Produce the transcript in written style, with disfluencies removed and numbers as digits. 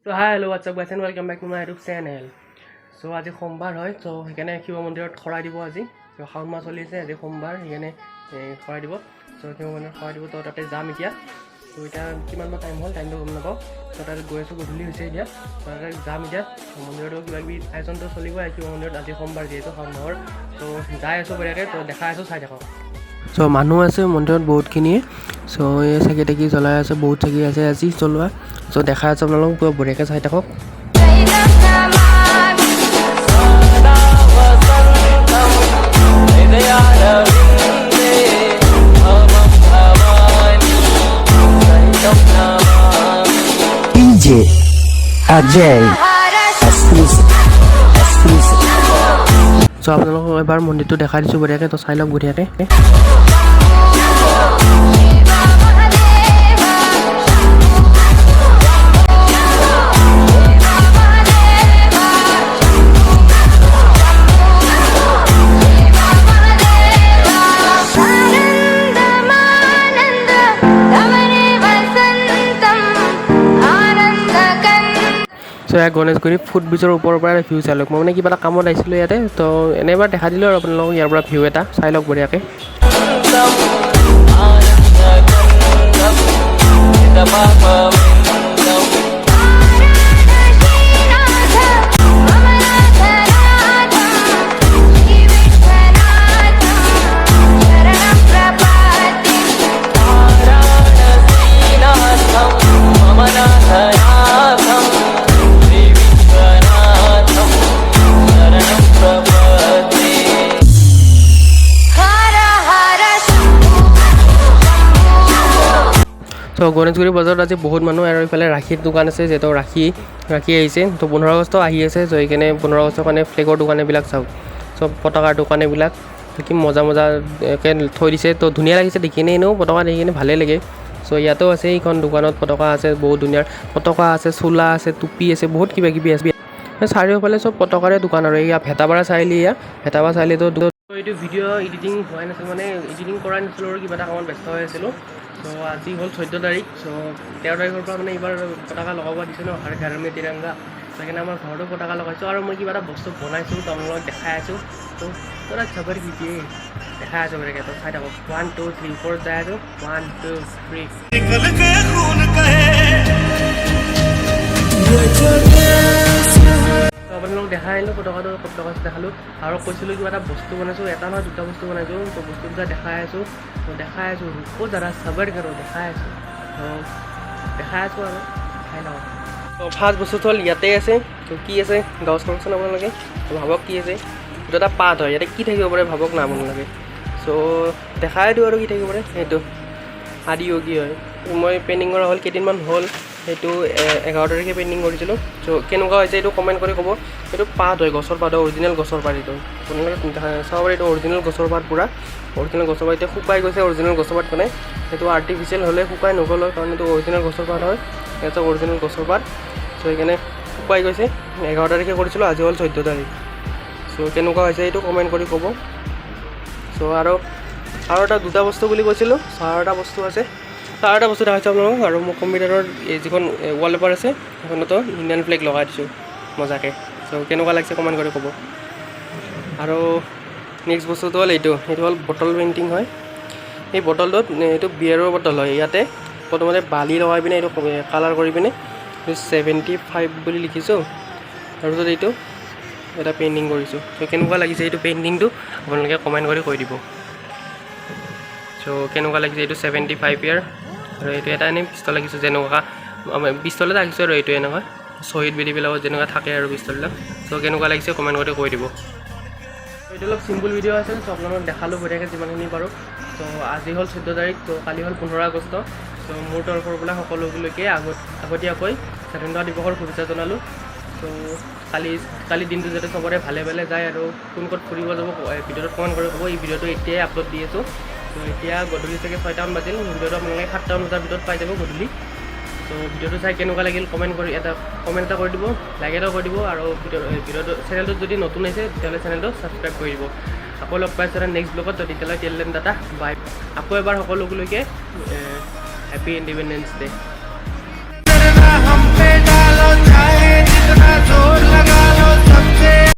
So hi, hello, what's up guys and welcome back to my YouTube channel. So আজি সোমবাৰ হয়, so সেইকাৰণে শিৱ মন্দিৰত খৰাই দিব আজি। so শাওণ মাহ চলি আছে, আজি সোমবাৰ সেইকাৰণে খৰাই দিব। so শিৱ মন্দিৰত খৰাই দিব, তো তাতে যাম এতিয়া। তো এতিয়া কিমান মান টাইম হ'ল, টাইমটো গম নাপাওঁ। তো তাতে গৈ আছোঁ, গধূলি হৈছে এতিয়া। তো তাতে যাম এতিয়া। মন্দিৰতো কিবা কিবি আয়োজনটো চলিব শিৱ মন্দিৰত, আজি সোমবাৰ যিহেতু শাওণ মাহৰ। তো যাই আছোঁ বঢ়িয়াকৈ, তো দেখাই আছোঁ, চাই থাকক। চ' মানুহ আছে মন্দিৰত বহুতখিনিয়ে। চ' এই চাকি তাকি জ্বলাই আছে, বহুত চাকি আছে আজি জ্বলোৱা। চ' দেখাই আছোঁ আপোনালোকক, পুৰা বঢ়িয়াকৈ চাই থাকক। DJ Ajay exclusive. চ' আপোনালোকক এবাৰ মন্দিৰটো দেখাই দিছোঁ বঢ়িয়াকৈ, তো চাই লওক বঢ়িয়াকৈ। চ' ইয়াত গণেশগুৰি ফুট ব্ৰিজৰ ওপৰৰ পৰা ভিউ চাই লওক। মই মানে কিবা এটা কামত আহিছিলোঁ ইয়াতে, তো এনেই এবাৰ দেখা দিলোঁ আৰু আপোনালোকক ইয়াৰ পৰা ভিউ এটা চাই লওক বঢ়িয়াকৈ। চ' গণেশগুৰি বজাৰত আজি বহুত মানুহ, আৰু এইফালে ৰাখীৰ দোকান আছে, যিহেতু ৰাখী আহিছে। তো 15 আগষ্ট আহি আছে, চ' সেইকাৰণে 15 আগষ্টৰ কাৰণে ফ্লেগৰ দোকান এইবিলাক চাওক, চব পতাকাৰ দোকান এইবিলাক কি মজা মজাকৈ থৈ দিছে। তো ধুনীয়া লাগিছে দেখি কিনে, এনেও পতাকা দেখি কিনে ভালেই লাগে। চ' ইয়াতো আছে, এইখন দোকানত পতাকা আছে, বহুত ধুনীয়া পতাকা আছে, চোলা আছে, টুপি আছে, বহুত কিবা কিবি আছে। চাৰিওফালে চব পতাকাৰে দোকান, আৰু এয়া ভেটাপাৰা চাৰিআলি, ভেটাপাৰা চাৰিআলিতো এইটো ভিডিঅ' এডিটিং হোৱাই নাছিল, মানে এডিটিং কৰাই নাছিলোঁ আৰু কিবা এটা কামত ব্যস্ত হৈ আছিলোঁ। চ' আজি হ'ল 14 তাৰিখ। চ' 13 তাৰিখৰ পৰা মানে এইবাৰ পতাকা লগাব দিছে ন, ঘৰ মে তিৰংগা। সেইকাৰণে আমাৰ ঘৰতো পতাকা লগাইছোঁ, আৰু মই কিবা এটা বস্তু বনাইছোঁ, তো আপোনালোকক দেখাই আছোঁ। তো তোৰা খবৰ কি দেখাই আছোঁ বেলেগে, তো চাই থাকক। 1 2 3 4 যাই আছোঁ, 1 2 3। আপোনালোক দেখাই আহিলোঁ, পতাকাটো দেখালোঁ, আৰু কৈছিলোঁ কিবা এটা বস্তু বনাইছোঁ, এটা নহয় দুটা বস্তু বনাইছোঁ। তো বস্তু দুটা দেখাই আছোঁ, ৰুকো জাৰা চাবৰ কৰোঁ, দেখাই আছোঁ আৰু খাই লওঁ। তো ফাৰ্ষ্ট বস্তুটো হ'ল ইয়াতে আছে। তো কি আছে গাঁও চাওকচোন আপোনালোকে, ভাবক কি আছে। এইটো এটা পাত হয়, ইয়াতে কি থাকিব পাৰে ভাবক না আপোনালোকে। চ' দেখাই দিওঁ আৰু কি থাকিব পাৰে। সেইটো আদি য়োগী হয়, মই পেইণ্টিং কৰা হ'ল কেইদিনমান হ'ল, সেইটো 11 তাৰিখে পেইণ্টিং কৰিছিলোঁ। চ' কেনেকুৱা হৈছে এইটো কমেণ্ট কৰি ক'ব। এইটো পাত হয়, গছৰ পাত হয়, অৰিজিনেল গছৰ পাত। এইটো আপোনালোকে চাব পাৰে, এইটো অৰিজিনেল গছৰ পাত, পূৰা অৰিজিনেল গছৰ পাত। এতিয়া শুকাই গৈছে অৰিজিনেল গছৰ পাত, মানে সেইটো আৰ্টিফিচিয়েল হ'লে শুকাই নগ'ল হয়, কাৰণ এইটো অৰিজিনেল গছৰ পাত হয়, এটা অৰিজিনেল গছৰ পাত। চ' সেইকাৰণে শুকাই গৈছে। 11 তাৰিখে কৰিছিলোঁ, আজি হ'ল 14 তাৰিখ। চ' কেনেকুৱা হৈছে এইটো কমেণ্ট কৰি ক'ব। চ' আৰু এটা দুটা বস্তু বুলি কৈছিলোঁ, আৰু এটা বস্তু আছে, আৰু এটা বস্তু দেখাইছোঁ আপোনালোকক। আৰু মোৰ কম্পিউটাৰৰ এই যিখন ৱালপেপাৰ আছে, সেইখনতো ইণ্ডিয়ান ফ্লেগ লগাই দিছোঁ মজাকৈ। চ' কেনেকুৱা লাগিছে কমেণ্ট কৰি ক'ব। আৰু নেক্সট বস্তুটো হ'ল এইটো হ'ল বটল পেইণ্টিং হয়। এই বটলটোত এইটো বিয়েৰৰ বটল হয়। ইয়াতে প্ৰথমতে বালি লগাই পিনে এইটো কালাৰ কৰি পিনে 75 বুলি লিখিছোঁ, তাৰপিছত এইটো এটা পেইণ্টিং কৰিছোঁ। চ' কেনেকুৱা লাগিছে এইটো পেইণ্টিংটো আপোনালোকে কমেণ্ট কৰি কৈ দিব। চ' কেনেকুৱা লাগিছে এইটো 75 ইয়াৰ, আৰু এইটো এটা এনেই পিষ্টল লাগিছোঁ, যেনেকুৱা পিষ্টলত ৰাখিছোঁ, আৰু এইটো এনেকুৱা শ্বহীদ বেদীবিলাকত যেনেকুৱা থাকে আৰু পিষ্টলবিলাক। চ' কেনেকুৱা লাগিছে কমেণ্ট কৰি কৈ দিব। এইটো অলপ চিম্পুল ভিডিঅ' আছে, চ' আপোনালোকক দেখালোঁ বঢ়িয়াকৈ যিমানখিনি পাৰোঁ। চ' আজি হ'ল 14 তাৰিখ, ত' কালি হ'ল 15 আগষ্ট। চ' মোৰ তৰফৰ পৰা সকলোলৈকে আগতীয়াকৈ স্বাধীনতা দিৱসৰ শুভেচ্ছা জনালোঁ। চ' কালি দিনটো যাতে চবৰে ভালে ভালে যায়, আৰু কোন ক'ত ফুৰিব যাব ভিডিঅ'টোত কমেণ্ট কৰি ক'ব। এই ভিডিঅ'টো এতিয়াই আপলোড দি আছোঁ। চ' এতিয়া গধূলি চাগে 6টামান বাজিল, ভিডিঅ'টো আপোনালোকে 7টামান বজাৰ ভিতৰত পাই যাব গধূলি। তো ভিডিওটো চাই কেনেকুৱা লাগিল কমেন্ট এটা কৰি দিব, লাইক এটা কৰি দিব, আৰু ভিডিওটো চেনেলটো যদি নতুন আছে তেতিয়াহ'লে চেনেলটো সাবস্ক্ৰাইব কৰি দিব। আকৌ লগ পাইছো নেক্সট ব্লগত, তো তেতিয়ালৈ টেল দেন টাটা বাই। আকৌ এবাৰ সকলোলৈকে হেপী ইণ্ডিপেণ্ডেন্স ডে।